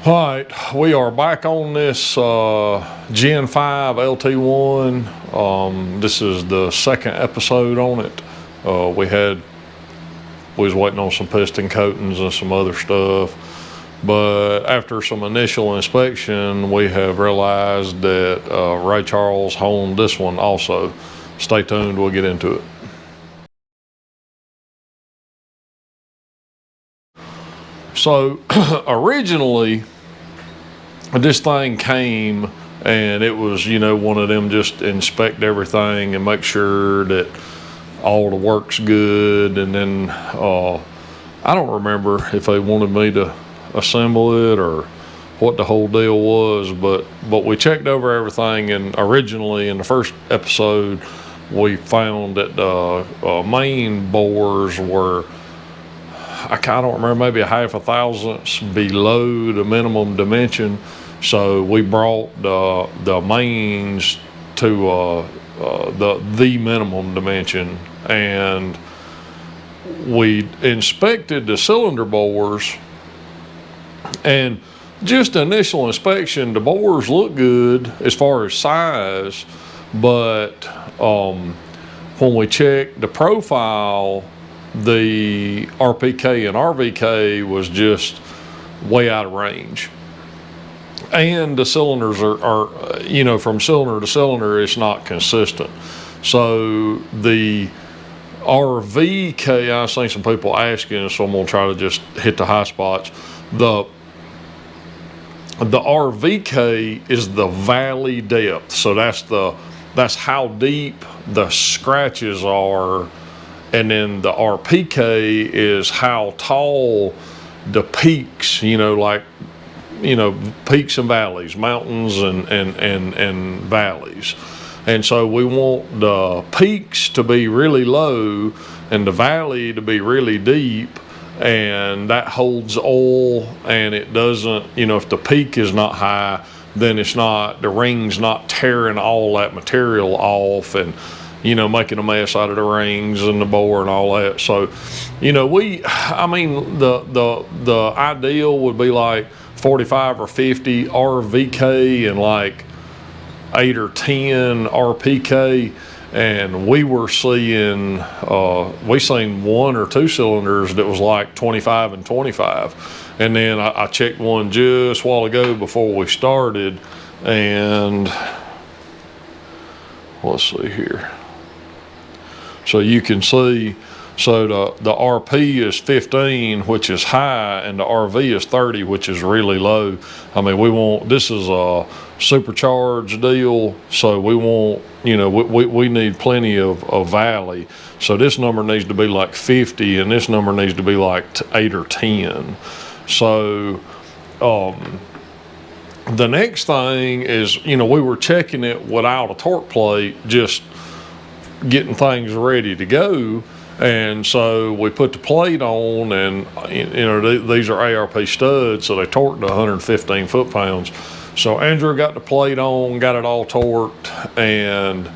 All right, we are back on this Gen 5 Lt1. This is the second episode on it. We was waiting on some piston coatings and some other stuff, but after some initial inspection, we have realized that Ray Charles honed this one also. Stay tuned, we'll get into it. So originally this thing came and it was, one of them just inspect everything and make sure that all the work's good. And then I don't remember if they wanted me to assemble it or what the whole deal was, but we checked over everything, and originally in the first episode we found that the main bores were, I don't remember, maybe a half a thousandths below the minimum dimension. So we brought the mains to the minimum dimension, and we inspected the cylinder bores. And just initial inspection, the bores look good as far as size, but when we checked the profile, the RPK and RVK was just way out of range. And the cylinders are from cylinder to cylinder, it's not consistent. So the RVK, I've seen some people asking, so I'm gonna try to just hit the high spots. The RVK is the valley depth. So that's how deep the scratches are. And then the RPK is how tall the peaks, peaks and valleys, mountains and valleys. And so we want the peaks to be really low and the valley to be really deep, and that holds oil, and it doesn't, if the peak is not high, then the ring's not tearing all that material off and making a mess out of the rings and the bore and all that. So, the ideal would be like 45 or 50 RVK and like 8 or 10 RPK. And we were seeing, we seen 1 or 2 cylinders that was like 25 and 25. And then I checked one just a while ago before we started, and let's see here. So you can see, so the RP is 15, which is high, and the RV is 30, which is really low. This is a supercharged deal, so we want, we need plenty of valley. So this number needs to be like 50, and this number needs to be like 8 or 10. So the next thing is, we were checking it without a torque plate, just getting things ready to go. And so we put the plate on, and these are ARP studs, so they torqued to 115 foot-pounds. So Andrew got the plate on, got it all torqued, and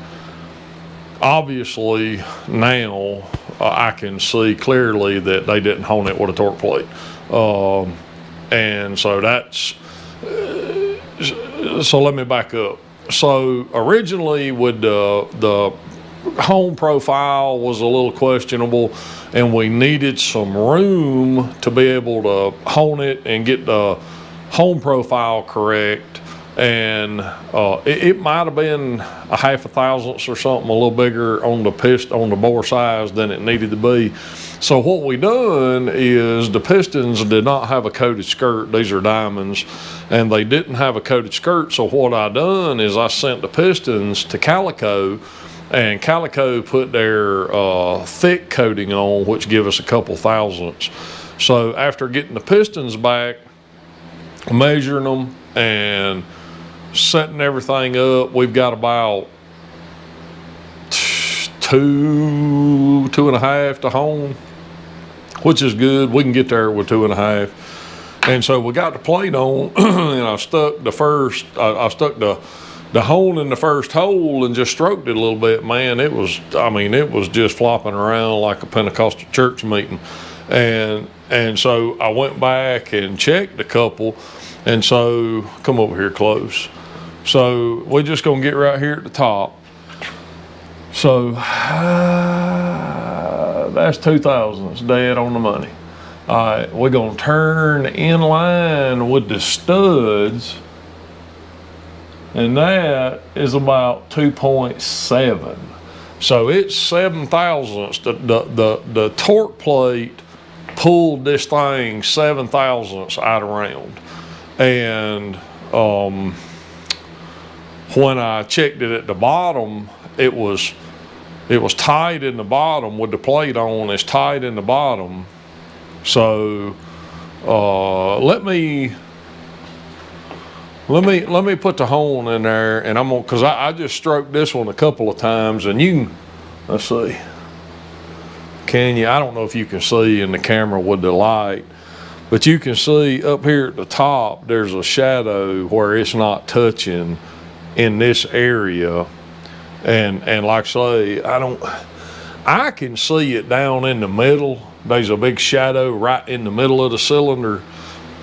obviously now I can see clearly that they didn't hone it with a torque plate. And so that's, so let me back up. So originally with the home profile was a little questionable, and we needed some room to be able to hone it and get the home profile correct. And it might have been a half a thousandths or something, a little bigger on the bore size than it needed to be. So what we done is, the pistons did not have a coated skirt. These are diamonds, and they didn't have a coated skirt. So what I done is I sent the pistons to Calico, and Calico put their thick coating on, which give us a couple thousandths. So after getting the pistons back, measuring them and setting everything up, we've got about 2.5 to hone, which is good. We can get there with 2.5. And so we got the plate on, and I stuck the hone in the first hole and just stroked it a little bit. Man, it was just flopping around like a Pentecostal church meeting. And so I went back and checked a couple, And so, come over here close. So we're just gonna get right here at the top. So that's 2 thousandths, dead on the money. All right, we're gonna turn in line with the studs, and that is about 2.7. So it's 7 thousandths. The torque plate pulled this thing 7 thousandths out of round. And when I checked it at the bottom, it was tight in the bottom with the plate on. It's tight in the bottom. So let me put the hone in there, and I'm gonna, cause I just stroked this one a couple of times, and you can, let's see, can you? I don't know if you can see in the camera with the light, but you can see up here at the top, there's a shadow where it's not touching in this area. And like I say, I can see it down in the middle. There's a big shadow right in the middle of the cylinder.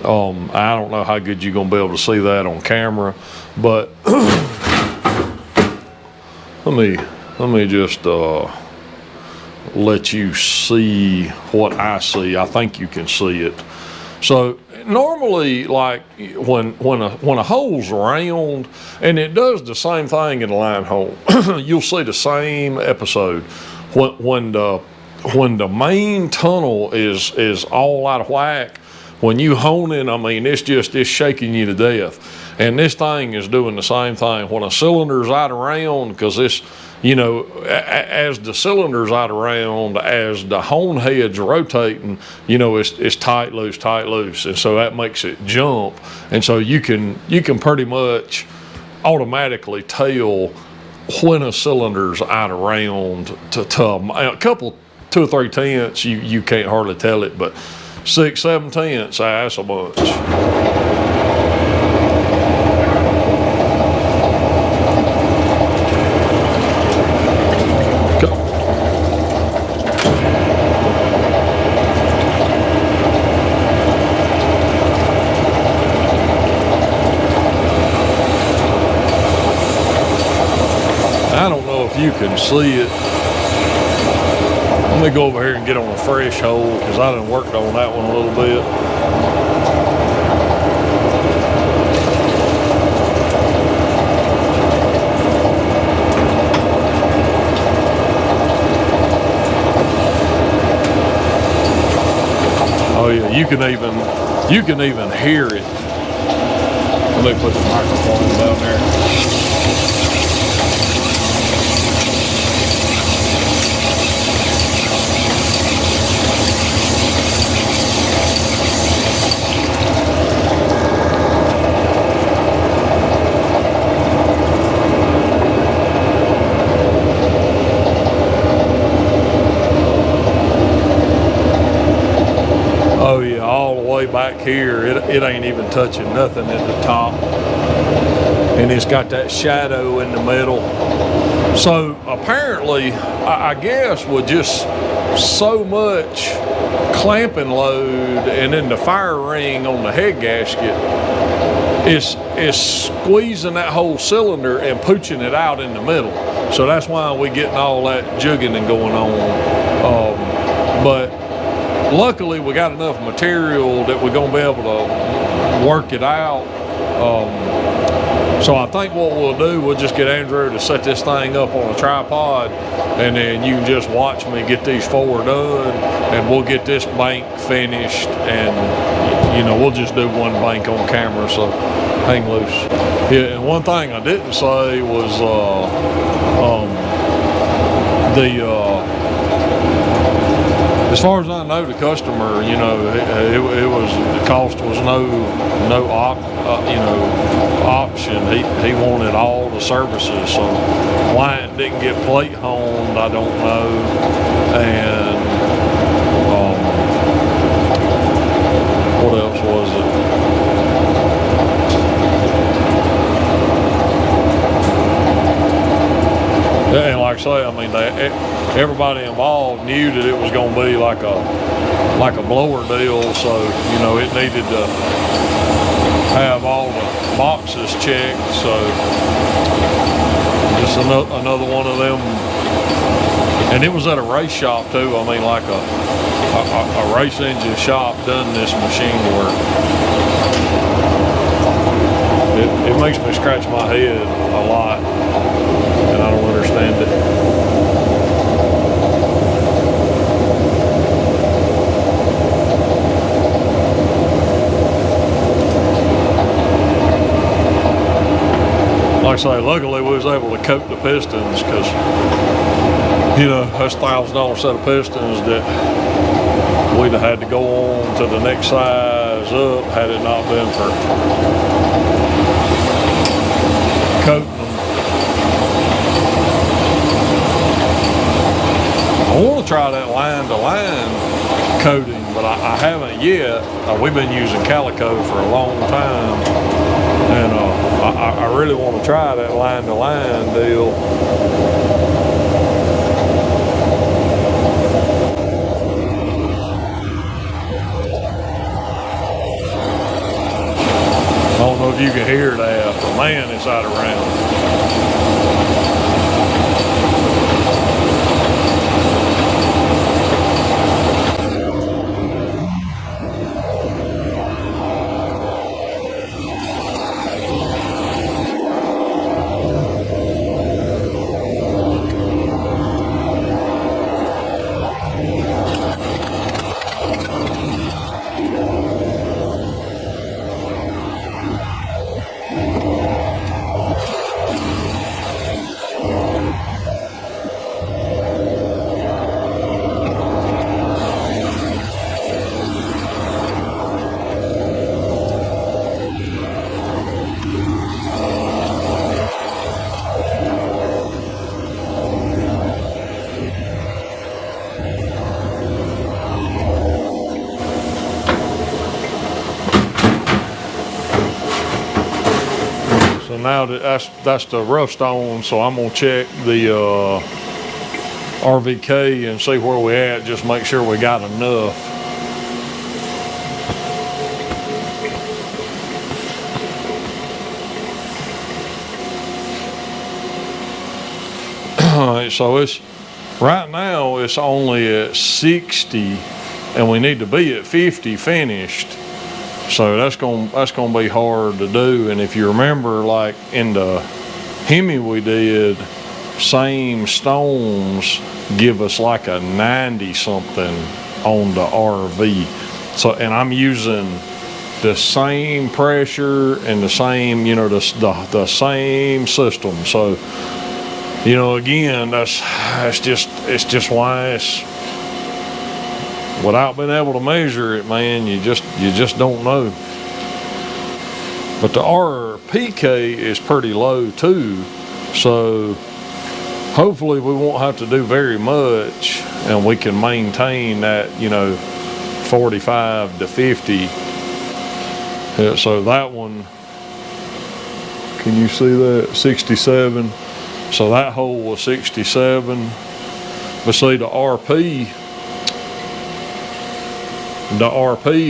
I don't know how good you're gonna be able to see that on camera, but let me just let you see what I see. I think you can see it. So normally, like when a hole's round, and it does the same thing in a line hole, you'll see the same episode. When the main tunnel is all out of whack, when you hone in, I mean, it's shaking you to death. And this thing is doing the same thing. When a cylinder's out of round, because this, you know, as the cylinder's out of round, as the hone head's rotating, you know, it's tight, loose, tight, loose. And so that makes it jump. And so you can pretty much automatically tell when a cylinder's out of round to a couple, 2 or 3 tenths, you can't hardly tell it, but 6, 7 tenths, that's a bunch. I don't know if you can see it. Let me go over here and get on a fresh hole, because I done worked on that one a little bit. Oh yeah, you can even hear it. Let me put the microphone down there. Oh yeah, all the way back here, it ain't even touching nothing at the top. And it's got that shadow in the middle. So apparently, I guess with just so much clamping load and then the fire ring on the head gasket, it's squeezing that whole cylinder and pooching it out in the middle. So that's why we're getting all that jugging and going on. But luckily, we got enough material that we're gonna be able to work it out. So I think what we'll do, we'll just get Andrew to set this thing up on a tripod, and then you can just watch me get these 4 done, and we'll get this bank finished, and you know, we'll just do one bank on camera, so hang loose. Yeah, and one thing I didn't say was as far as I know, the customer, you know, it was, the cost was no option. He wanted all the services. So client didn't get plate honed, I don't know. And what else was it? And like I say, I mean, everybody involved knew that it was going to be like a blower deal, so you know it needed to have all the boxes checked. So just another one of them. And it was at a race shop too. I mean, like a race engine shop done this machine work. It makes me scratch my head a lot, and I don't understand it. Like I say, luckily we was able to coat the pistons, because you know, that's $1,000 set of pistons that we'd have had to go on to the next size up had it not been for coating them. I want to try that line-to-line coating, but I haven't yet. We've been using calico for a long time, and I really want to try that line-to-line deal. I don't know if you can hear that, but man, it's out of round. So now that's the rough stone, so I'm gonna check the RVK and see where we at, just make sure we got enough. Alright, so it's right now it's only at 60 and we need to be at 50 finished. So that's gonna be hard to do. And if you remember, like in the Hemi we did, same stones give us like a 90 something on the RV. So, and I'm using the same pressure and the same, you know, the same system. So, you know, again, it's just why it's, without being able to measure it, man, you just don't know. But the RPK is pretty low too, so hopefully we won't have to do very much, and we can maintain that, you know, 45 to 50. Yeah, so that one, can you see that? 67. So that hole was 67. But see, the RP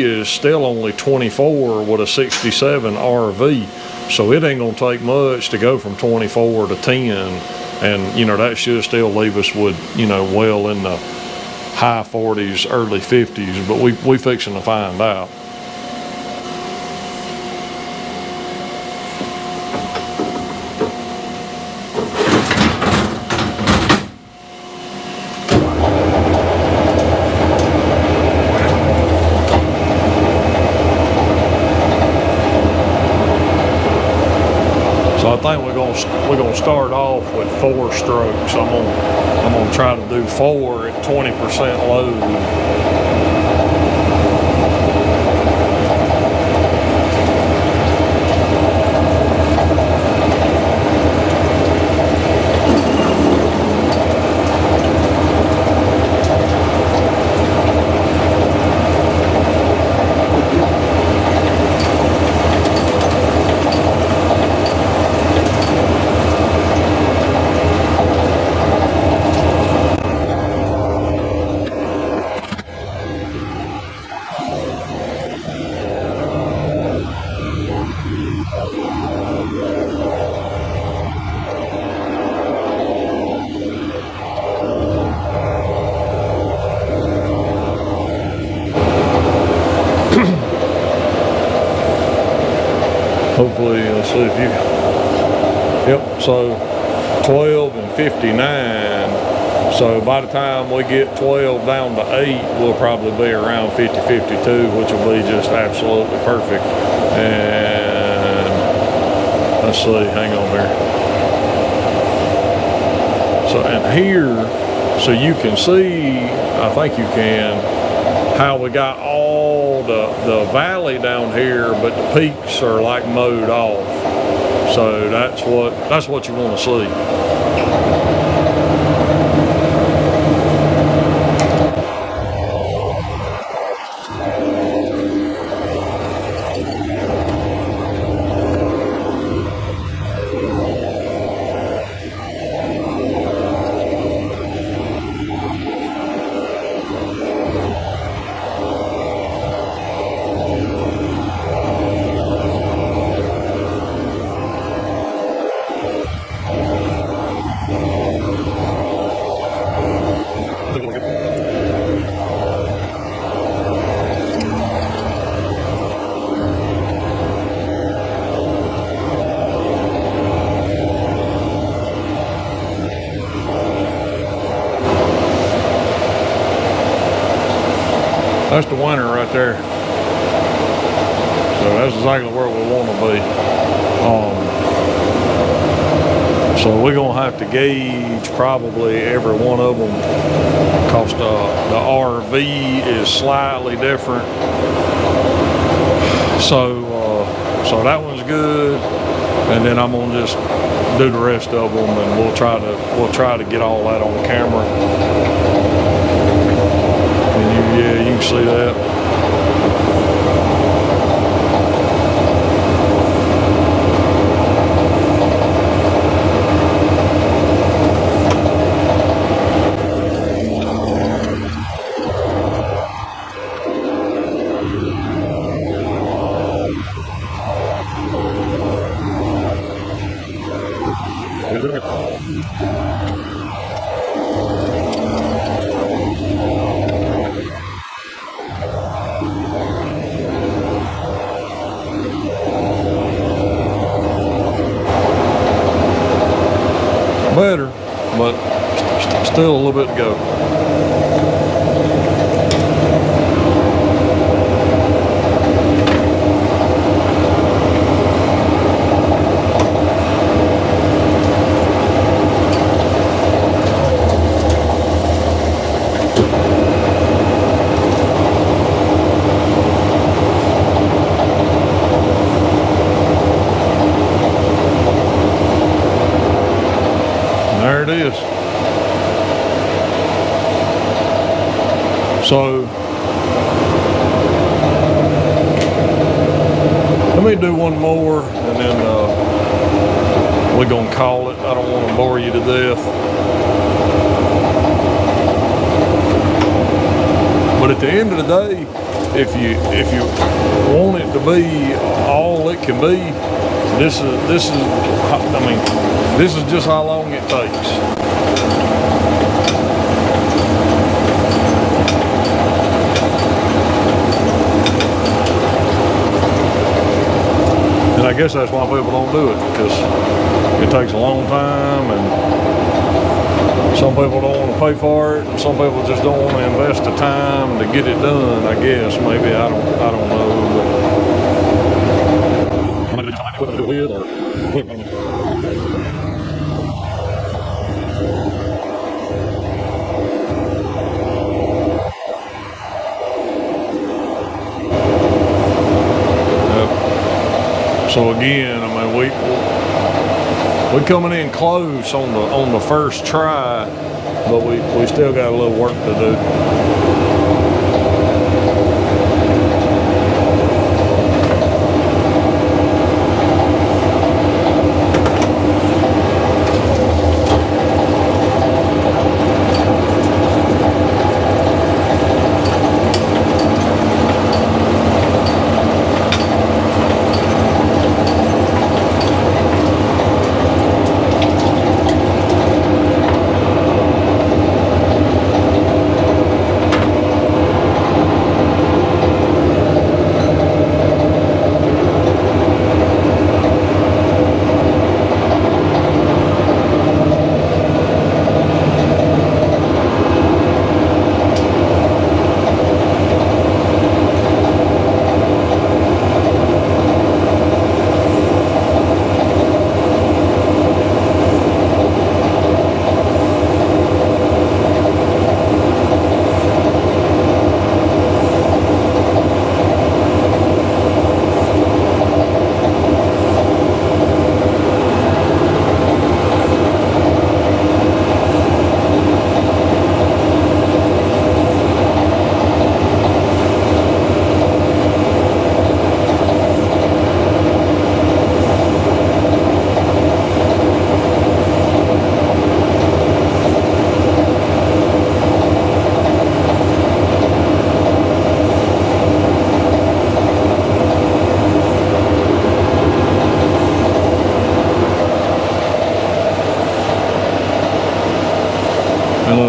is still only 24 with a 67 RV. So it ain't gonna take much to go from 24 to 10. And, you know, that should still leave us with, you know, well in the high 40s, early 50s, but we fixing to find out. So I think we're gonna start off with 4 strokes. I'm gonna try to do 4 at 20% load. Hopefully, let's see if you, yep, so 12 and 59. So by the time we get 12 down to 8, we'll probably be around 50, 52, which will be just absolutely perfect. And let's see, hang on there. So, and here, so you can see, I think you can, how we got all the valley down here, but the peaks are like mowed off. So that's what you want to see. That's the winner right there. So that's exactly where we want to be. So we're gonna have to gauge probably every one of them, because the RV is slightly different. So that one's good, and then I'm gonna just do the rest of them, and we'll try to get all that on camera. Yeah, you can see that. Better, but still a little bit to go. There it is. So let me do one more, and then we're gonna call it. I don't want to bore you to death. But at the end of the day, if you want it to be all it can be, this is I mean, this is just how long it takes. And I guess that's why people don't do it, because it takes a long time, and some people don't want to pay for it, and some people just don't want to invest the time to get it done. I guess maybe I don't know. So again, I mean, we coming in close on the first try, but we still got a little work to do.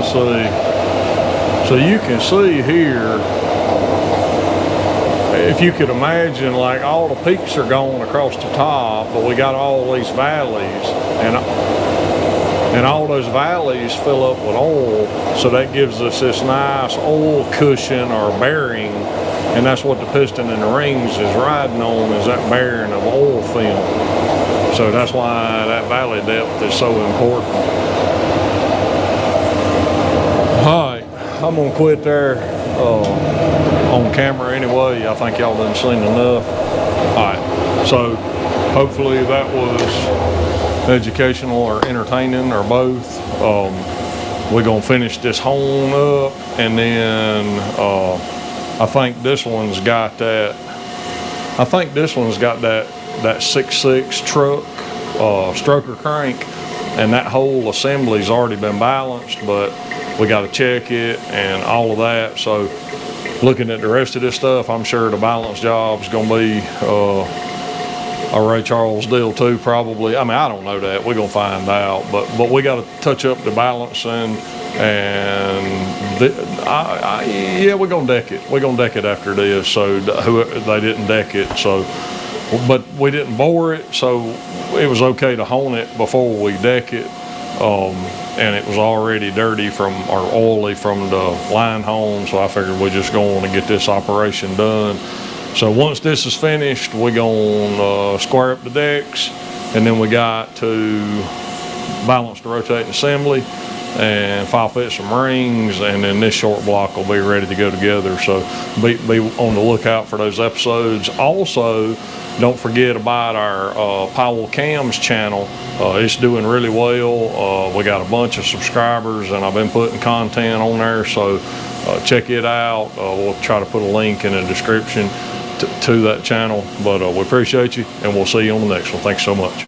see. So you can see here, if you could imagine, like all the peaks are going across the top, but we got all these valleys, and all those valleys fill up with oil, so that gives us this nice oil cushion or bearing, and that's what the piston and the rings is riding on, is that bearing of oil film. So that's why that valley depth is so important. All right, I'm gonna quit there on camera anyway. I think y'all done seen enough. All right, so hopefully that was educational or entertaining or both. We're gonna finish this hone up, and then I think this one's got that. I think this one's got that 6.6 truck stroker crank, and that whole assembly's already been balanced, but we got to check it and all of that. So looking at the rest of this stuff, I'm sure the balance job's gonna be a Ray Charles deal too, probably. I mean, I don't know that. We're gonna find out, but we got to touch up the balancing, and yeah, we're gonna deck it. We're gonna deck it after this. So they didn't deck it, so, but we didn't bore it, so it was okay to hone it before we deck it. And it was already dirty or oily from the line hone, so I figured we're just going to get this operation done. So once this is finished, we're gonna square up the decks, and then we got to balance the rotating assembly and file fit some rings, and then this short block will be ready to go together. So be on the lookout for those episodes. Also, don't forget about our Powell Cams channel. It's doing really well. We got a bunch of subscribers, and I've been putting content on there, so check it out. We'll try to put a link in the description to that channel. But we appreciate you, and we'll see you on the next one. Thanks so much.